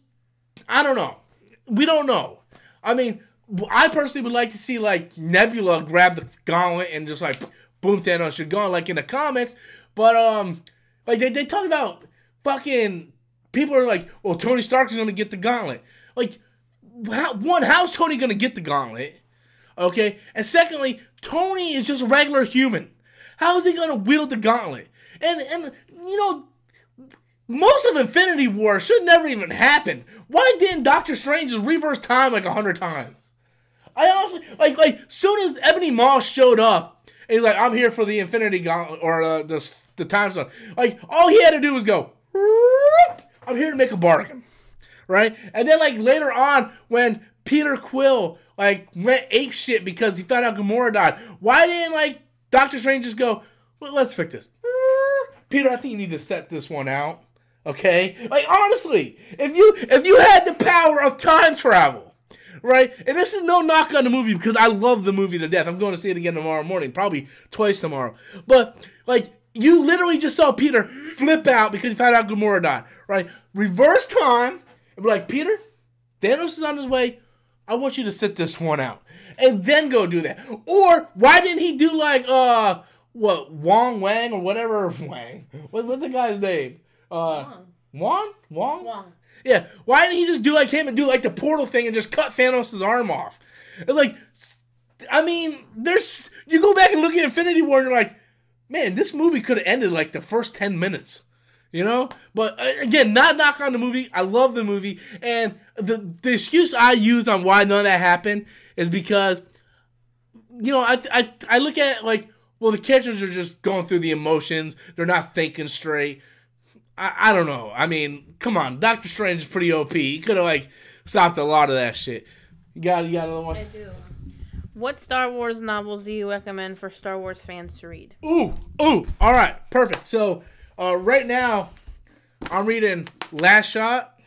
I don't know. We don't know. I mean, I personally would like to see, like, Nebula grab the gauntlet and just, like, boom, Thanos, you're gone, like in the comics. But, like, they talk about fucking... People are like, well, Tony Stark is going to get the gauntlet. Like, how's Tony going to get the gauntlet? Okay? And secondly, Tony is just a regular human. How is he going to wield the gauntlet? And you know... Most of Infinity War should never even happen. Why didn't Doctor Strange just reverse time like 100 times? I also like soon as Ebony Maw showed up, and he's like, I'm here for the Infinity Gauntlet or the time stone. Like, all he had to do was go, I'm here to make a bargain. Right? And then like later on when Peter Quill like went ape shit because he found out Gamora died, why didn't like Doctor Strange just go, well, let's fix this. Peter, I think you need to step this one out. Okay? Like, honestly, if you had the power of time travel, right? And this is no knock on the movie because I love the movie to death. I'm going to see it again tomorrow morning, probably twice tomorrow. But, like, you literally just saw Peter flip out because he found out Gamora died, right? Reverse time and be like, Peter, Thanos is on his way. I want you to sit this one out. And then go do that. Or, why didn't he do, like, Wang or whatever? Wang. What's the guy's name? Wong? Yeah. Why didn't he just do like him and do like the portal thing and just cut Thanos' arm off? It's like, I mean, you go back and look at Infinity War and you're like, man, this movie could have ended like the first 10 minutes. You know? But again, not knock on the movie. I love the movie. And the excuse I use on why none of that happened is because, you know, I look at it like, well, the characters are just going through the emotions. They're not thinking straight. I don't know. I mean, come on. Doctor Strange is pretty OP. He could have, like, stopped a lot of that shit. You got another one? I do. What Star Wars novels do you recommend for Star Wars fans to read? Ooh. All right. Perfect. So, right now, I'm reading Last Shot,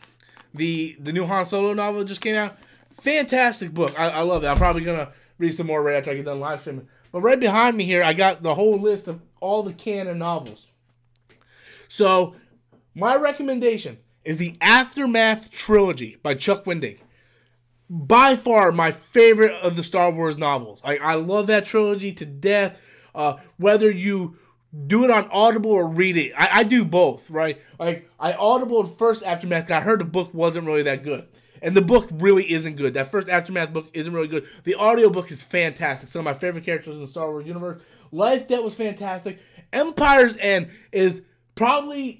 the new Han Solo novel that just came out. Fantastic book. I love it. I'm probably going to read some more right after I get done live streaming. But right behind me here, I got the whole list of all the canon novels. So, my recommendation is the Aftermath trilogy by Chuck Wendig. By far my favorite of the Star Wars novels. I love that trilogy to death. Whether you do it on Audible or read it, I do both, right? Like, I audibled first Aftermath. I heard the book wasn't really that good. And the book really isn't good. That first Aftermath book isn't really good. The audiobook is fantastic. Some of my favorite characters in the Star Wars universe. Life Debt was fantastic. Empire's End is probably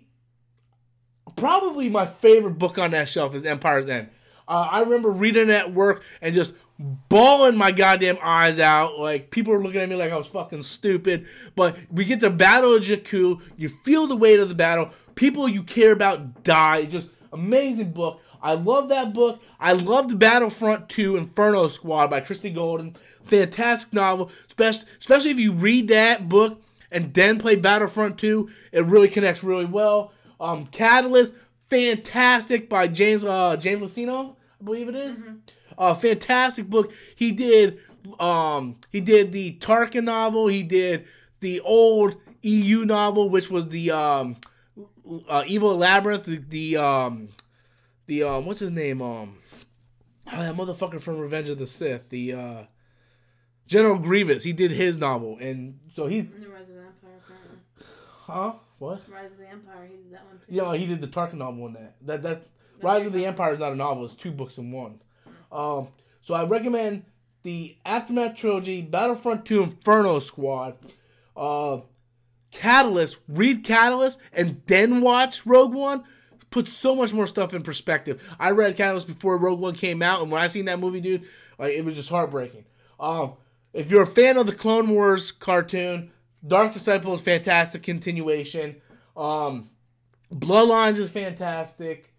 my favorite book on that shelf is Empire's End. I remember reading it at work and just bawling my goddamn eyes out. Like, people were looking at me like I was fucking stupid. But we get the Battle of Jakku. You feel the weight of the battle. People you care about die. It's just amazing book. I love that book. I loved Battlefront 2 Inferno Squad by Christy Golden. Fantastic novel. Especially if you read that book and then play Battlefront 2. It really connects really well. Catalyst, fantastic by James Luceno, I believe it is. Mm-hmm. Fantastic book. He did the Tarkin novel. He did the old EU novel, which was the Evil Labyrinth. The what's his name? That motherfucker from Revenge of the Sith. The General Grievous. He did his novel, and so he's. The Rise of the Empire, apparently. Huh? What? Rise of the Empire. He did that one too. Yeah, he did the Tarkin novel in that. That's Rise of the Empire is not a novel. It's 2 books in one. So I recommend the Aftermath trilogy, Battlefront 2 Inferno Squad, Catalyst. Read Catalyst and then watch Rogue One. Puts so much more stuff in perspective. I read Catalyst before Rogue One came out, and when I seen that movie, dude, like, it was just heartbreaking. If you're a fan of the Clone Wars cartoon, Dark Disciple is fantastic continuation. Bloodlines is fantastic.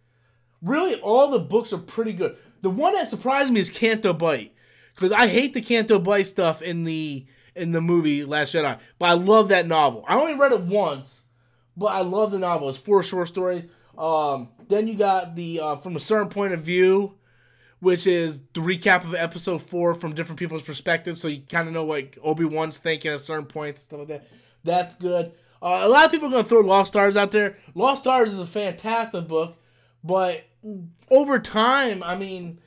Really, all the books are pretty good. The one that surprised me is Canto Bight, because I hate the Canto Bight stuff in the movie Last Jedi, but I love that novel. I only read it once, but I love the novel. It's 4 short stories. Then you got the From a Certain Point of View, which is the recap of episode 4 from different people's perspectives, so you kind of know what Obi-Wan's thinking at certain points, stuff like that. That's good. A lot of people are going to throw Lost Stars out there. Lost Stars is a fantastic book, but over time, I mean,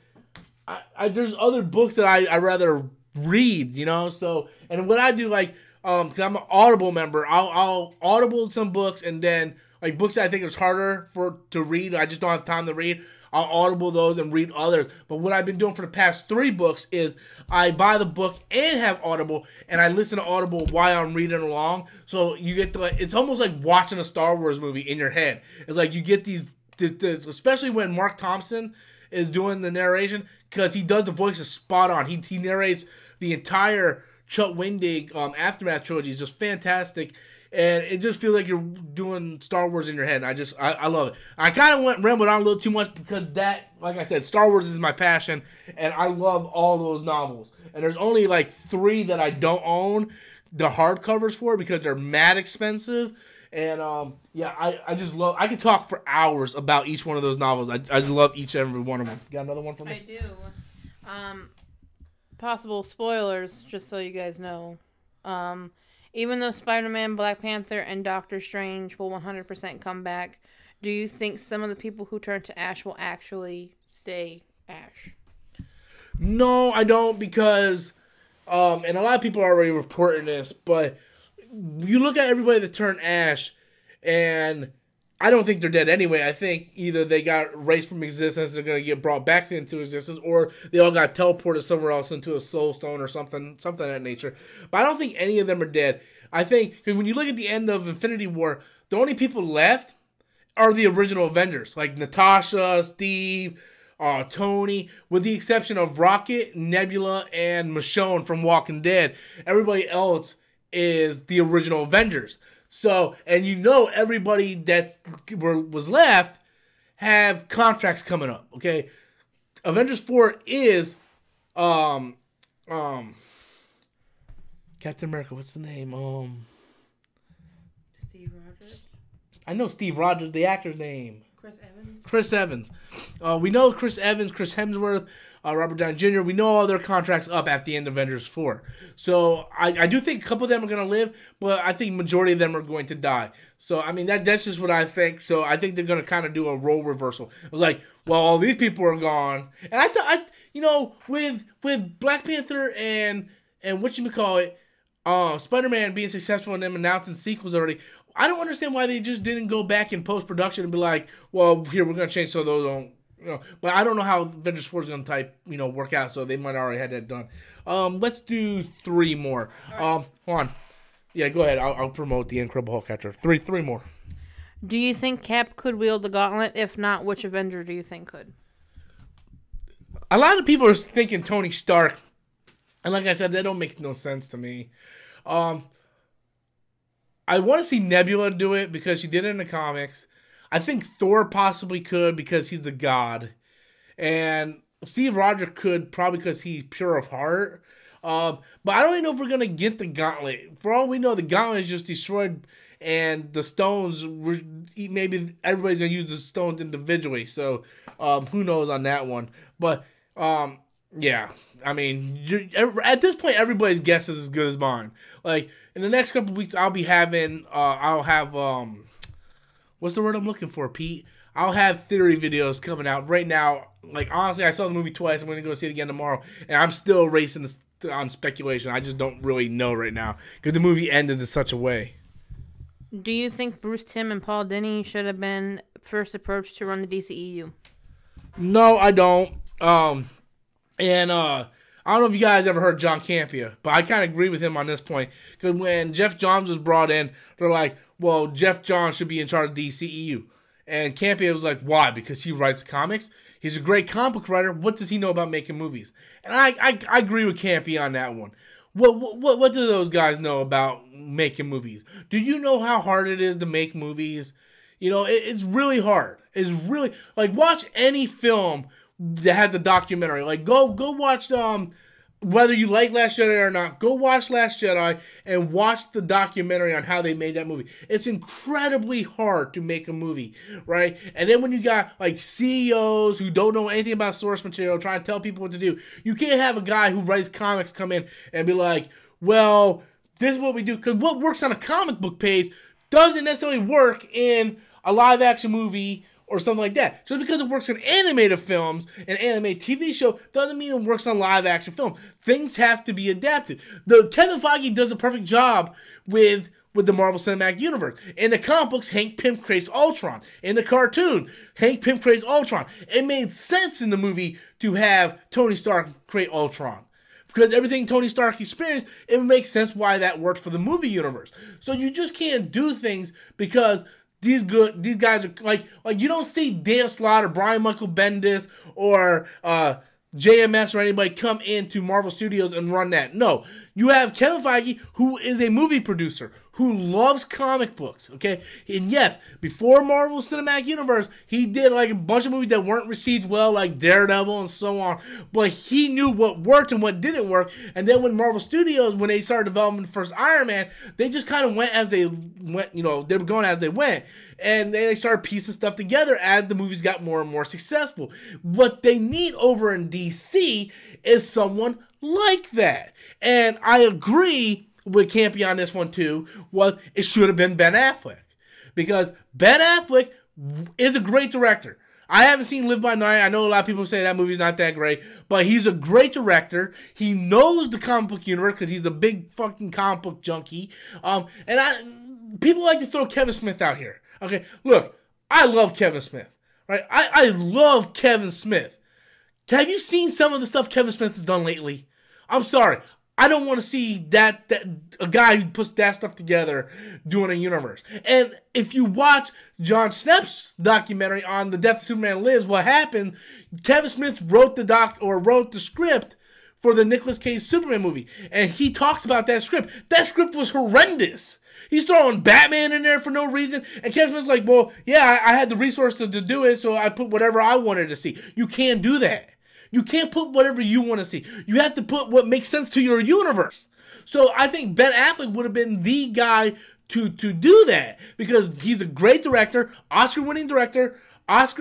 there's other books that I rather read, you know? So, and what I do, like, because I'm an Audible member, I'll Audible some books, and then, like, books that I think is harder to read, I just don't have time to read, I'll Audible those and read others. But what I've been doing for the past 3 books is I buy the book and have Audible, and I listen to Audible while I'm reading along. So you get it's almost like watching a Star Wars movie in your head. It's like you get these especially when Mark Thompson is doing the narration, because he does the voices spot on. He narrates the entire Chuck Wendig Aftermath trilogy. Is just fantastic. And it just feels like you're doing Star Wars in your head. I love it. I kind of rambled on a little too much because that, like I said, Star Wars is my passion, and I love all those novels. And there's only like 3 that I don't own the hardcovers for because they're mad expensive. And yeah, I just love. I could talk for hours about each one of those novels. I just love each and every one of them. Got another one for me? I do. Possible spoilers, just so you guys know. Even though Spider-Man, Black Panther, and Doctor Strange will 100% come back, do you think some of the people who turn to Ash will actually stay Ash? No, I don't, because, and a lot of people are already reporting this, but you look at everybody that turned Ash, and I don't think they're dead anyway. I think either they got erased from existence, they're going to get brought back into existence, or they all got teleported somewhere else into a soul stone or something of that nature. But I don't think any of them are dead. I think, because when you look at the end of Infinity War, the only people left are the original Avengers, like Natasha, Steve, Tony, with the exception of Rocket, Nebula, and Michonne from Walking Dead. Everybody else is the original Avengers. So, and you know everybody that was left have contracts coming up, okay? Avengers 4 is Captain America, what's the name? Steve Rogers? I know Steve Rogers, the actor's name. Chris Evans? Chris Evans. We know Chris Evans, Chris Hemsworth, Robert Downey Jr. We know all their contracts up at the end of Avengers 4. So I do think a couple of them are going to live, but I think majority of them are going to die. So, I mean, that's just what I think. So I think they're going to kind of do a role reversal. It was like, well, all these people are gone. And I thought, with Black Panther and whatchamacallit, Spider-Man being successful and them announcing sequels already, I don't understand why they just didn't go back in post-production and be like, well, here, we're going to change so those don't, but I don't know how Avengers 4 is going to work out, so they might already had that done. Let's do 3 more. Hold on. Yeah, go ahead. I'll promote the Incredible Hulk after. Three more. Do you think Cap could wield the gauntlet? If not, which Avenger do you think could? A lot of people are thinking Tony Stark, and like I said, that don't make no sense to me. I want to see Nebula do it because she did it in the comics. I think Thor possibly could because he's the god. And Steve Rogers could probably because he's pure of heart. But I don't even know if we're going to get the gauntlet. For all we know, the gauntlet is just destroyed and the stones, maybe everybody's going to use the stones individually. So who knows on that one. But yeah, I mean, at this point, everybody's guess is as good as mine. Like, in the next couple of weeks, I'll have, what's the word I'm looking for, Pete? I'll have theory videos coming out right now. Like, honestly, I saw the movie twice. I'm going to go see it again tomorrow. And I'm still racing on speculation. I just don't really know right now because the movie ended in such a way. Do you think Bruce Timm and Paul Dini should have been first approached to run the DCEU? No, I don't. And I don't know if you guys ever heard John Campea, but I kind of agree with him on this point. Because when Jeff Johns was brought in, they're like, well, Jeff Johns should be in charge of DCEU. And Campea was like, why? Because he writes comics? He's a great comic book writer. What does he know about making movies? And I agree with Campea on that one. What do those guys know about making movies? Do you know how hard it is to make movies? It's really hard. It's really, like, watch any film that has a documentary. Like, go watch, whether you like Last Jedi or not, go watch Last Jedi and watch the documentary on how they made that movie. It's incredibly hard to make a movie, right? And then when you got, like, CEOs who don't know anything about source material trying to tell people what to do, you can't have a guy who writes comics come in and be like, well, this is what we do. Because what works on a comic book page doesn't necessarily work in a live-action movie or something like that. Just because it works in animated films and animated TV show doesn't mean it works on live action film. Things have to be adapted. Kevin Feige does a perfect job with the Marvel Cinematic Universe. In the comic books, Hank Pym creates Ultron. In the cartoon, Hank Pym creates Ultron. It made sense in the movie to have Tony Stark create Ultron. Because everything Tony Stark experienced, it makes sense why that worked for the movie universe. So you just can't do things because these guys are like you don't see Dan Slott or Brian Michael Bendis or JMS or anybody come into Marvel Studios and run that. No, You have Kevin Feige, who is a movie producer, who loves comic books, okay? And yes, before Marvel Cinematic Universe, he did like a bunch of movies that weren't received well, like Daredevil and so on. But he knew what worked and what didn't work. And then when Marvel Studios, when they started developing the first Iron Man, they just kind of went as they went, you know, they were going as they went. And then they started piecing stuff together as the movies got more and more successful. What they need over in DC is someone like that. And I agree with Campy on this one too, was it should have been Ben Affleck. Because Ben Affleck is a great director. I haven't seen Live by Night. I know a lot of people say that movie's not that great, but he's a great director. He knows the comic book universe because he's a big fucking comic book junkie. People like to throw Kevin Smith out here. Okay, look, I love Kevin Smith, right? I love Kevin Smith. Have you seen some of the stuff Kevin Smith has done lately? I'm sorry. I don't want to see that a guy who puts that stuff together doing a universe. And if you watch John Snepp's documentary on The Death of Superman Lives, what happened, Kevin Smith wrote the script for the Nicolas Cage Superman movie. And he talks about that script. That script was horrendous. He's throwing Batman in there for no reason. And Kevin Smith's like, well, yeah, I had the resource to do it, so I put whatever I wanted to see. You can't do that. You can't put whatever you want to see. You have to put what makes sense to your universe. So I think Ben Affleck would have been the guy to do that because he's a great director, Oscar-winning director. Not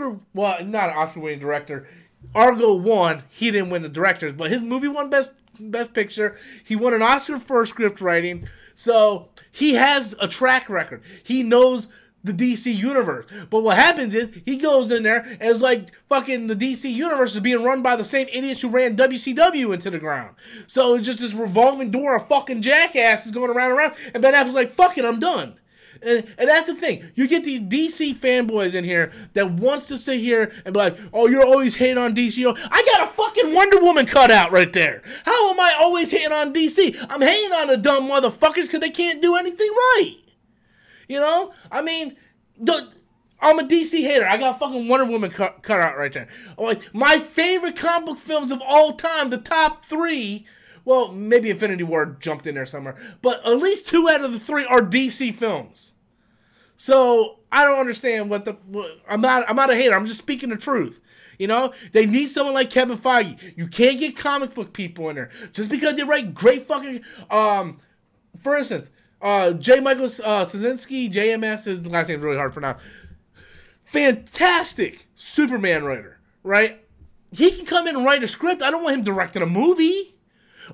an Oscar-winning director. Argo won. He didn't win the directors, but his movie won Best Picture. He won an Oscar for script writing. So he has a track record. He knows the DC universe. But what happens is he goes in there and it's like fucking the DC universe is being run by the same idiots who ran WCW into the ground. So it's just this revolving door of fucking jackasses going around. And Ben Affleck's like, fuck it, I'm done. And that's the thing. You get these DC fanboys in here that wants to sit here and be like, oh, you're always hating on DC. I got a fucking Wonder Woman cutout right there. How am I always hating on DC? I'm hating on the dumb motherfuckers because they can't do anything right. You know? I mean, I'm a DC hater. I got a fucking Wonder Woman cutout right there. Like, my favorite comic book films of all time, the top 3... Well, maybe Infinity War jumped in there somewhere. But at least 2 out of the 3 are DC films. So, I don't understand I'm not a hater. I'm just speaking the truth. You know? They need someone like Kevin Feige. You can't get comic book people in there. Just because they write great fucking... for instance, J. Michael Straczynski, JMS, his last name is really hard to pronounce. Fantastic Superman writer, right? He can come in and write a script. I don't want him directing a movie.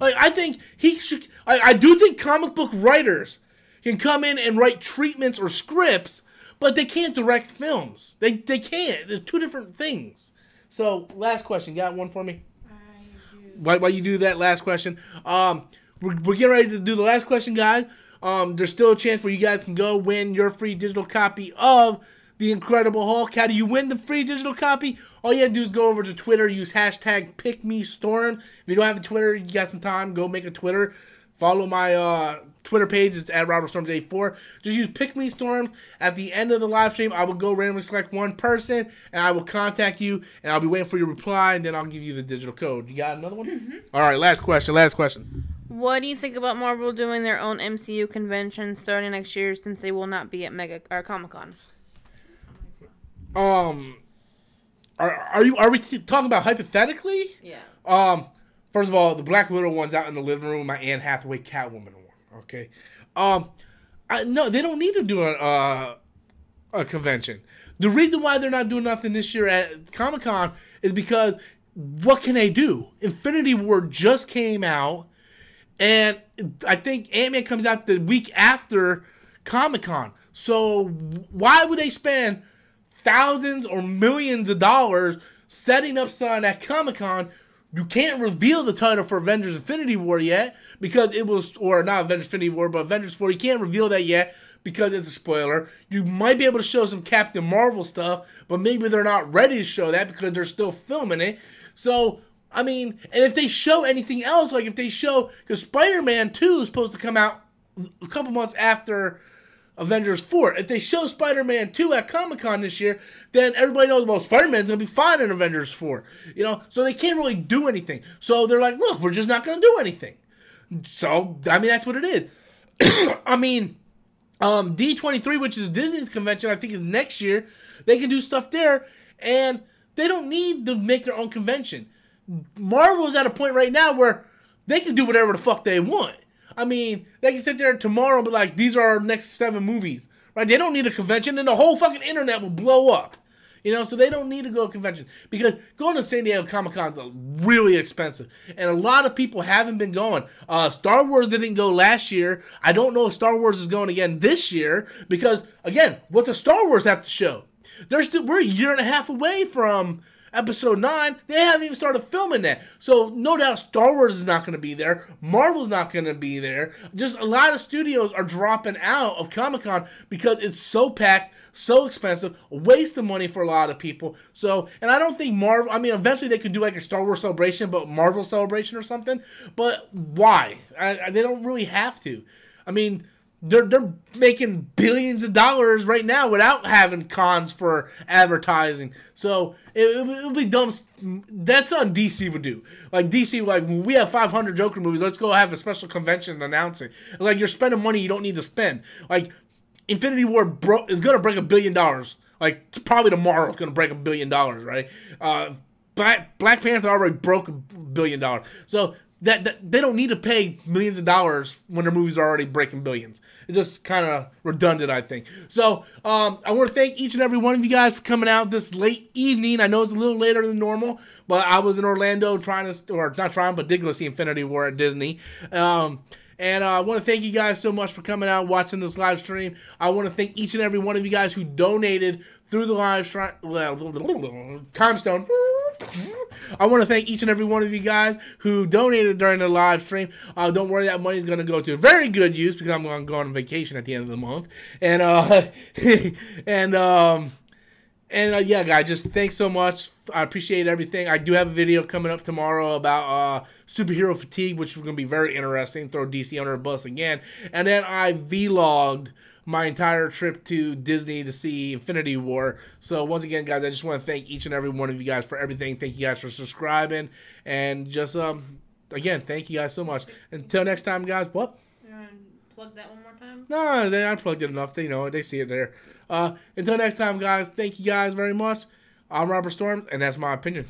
Like, I think he should... I do think comic book writers can come in and write treatments or scripts, but they can't direct films. They can't. There's 2 different things. So, last question. You got one for me? I do. While you do that, last question. We're getting ready to do the last question, guys. There's still a chance where you guys can go win your free digital copy of The Incredible Hulk. How do you win the free digital copy? All you have to do is go over to Twitter, use hashtag PickMeStorm. If you don't have a Twitter, you got some time, go make a Twitter. Follow my Twitter page. It's at RobertStorms84. Just use PickMeStorm. At the end of the live stream, I will go randomly select one person, and I will contact you, and I'll be waiting for your reply, and then I'll give you the digital code. You got another one? Mm-hmm. All right, last question. What do you think about Marvel doing their own MCU convention starting next year since they will not be at Comic-Con? Are we talking about hypothetically? Yeah. First of all, the Black Widow one's out in the living room. My Anne Hathaway Catwoman one. Okay. No, they don't need to do a convention. The reason why they're not doing nothing this year at Comic-Con is because what can they do? Infinity War just came out, and I think Ant-Man comes out the week after Comic-Con. So why would they spend thousands or millions of dollars setting up something at Comic-Con? You can't reveal the title for Avengers Infinity War yet because it was, or not Avengers Infinity War, but Avengers 4. You can't reveal that yet because it's a spoiler. You might be able to show some Captain Marvel stuff, but maybe they're not ready to show that because they're still filming it. So, I mean, and if they show anything else, like if they show, because Spider-Man 2 is supposed to come out a couple months after Avengers 4. If they show Spider-Man 2 at Comic-Con this year, then everybody knows, well, Spider-Man's going to be fine in Avengers 4. You know, so they can't really do anything. So they're like, look, we're just not going to do anything. So, I mean, that's what it is. I mean, D23, which is Disney's convention, I think is next year. They can do stuff there, and they don't need to make their own convention. Marvel's at a point right now where they can do whatever the fuck they want. I mean, they can sit there tomorrow and be like, these are our next 7 movies. Right? They don't need a convention, and the whole fucking internet will blow up. You know, so they don't need to go to convention. Because going to San Diego Comic-Con is really expensive. And a lot of people haven't been going. Star Wars didn't go last year. I don't know if Star Wars is going again this year. Because, again, what's a Star Wars have to show? We're a year and a half away from Episode 9. They haven't even started filming that. So, no doubt Star Wars is not going to be there. Marvel's not going to be there. Just a lot of studios are dropping out of Comic-Con because it's so packed, so expensive, a waste of money for a lot of people. So, and I don't think Marvel, I mean, eventually they could do like a Star Wars celebration, but Marvel celebration or something. But why? They don't really have to. I mean, they're making billions of dollars right now without having cons for advertising. So it would be dumb. That's something DC would do. Like DC, like we have 500 Joker movies. Let's go have a special convention and announce it. Like you're spending money you don't need to spend. Like Infinity War is gonna break $1 billion. Like probably tomorrow it's gonna break $1 billion, right? Black Panther already broke $1 billion. So that they don't need to pay millions of dollars when their movies are already breaking billions. It's just kind of redundant, I think. So I want to thank each and every one of you guys for coming out this late evening. I know it's a little later than normal, but I was in Orlando did go see Infinity War at Disney. And I want to thank you guys so much for coming out, watching this live stream. I want to thank each and every one of you guys who donated through the live stream. Time Stone. I want to thank each and every one of you guys who donated during the live stream. Don't worry, that money is going to go to very good use because I'm going to go on vacation at the end of the month. And yeah, guys, just thanks so much. I appreciate everything. I do have a video coming up tomorrow about superhero fatigue, which is going to be very interesting. Throw DC under a bus again. And then I vlogged my entire trip to Disney to see Infinity War. So once again, guys, I just want to thank each and every one of you guys for everything. Thank you guys for subscribing. And just, again, thank you guys so much. Until next time, guys, what? You want to plug that one more time? No, they unplugged it enough. They know it. They see it there. Until next time, guys, thank you guys very much. I'm Robert Storm, and that's my opinion.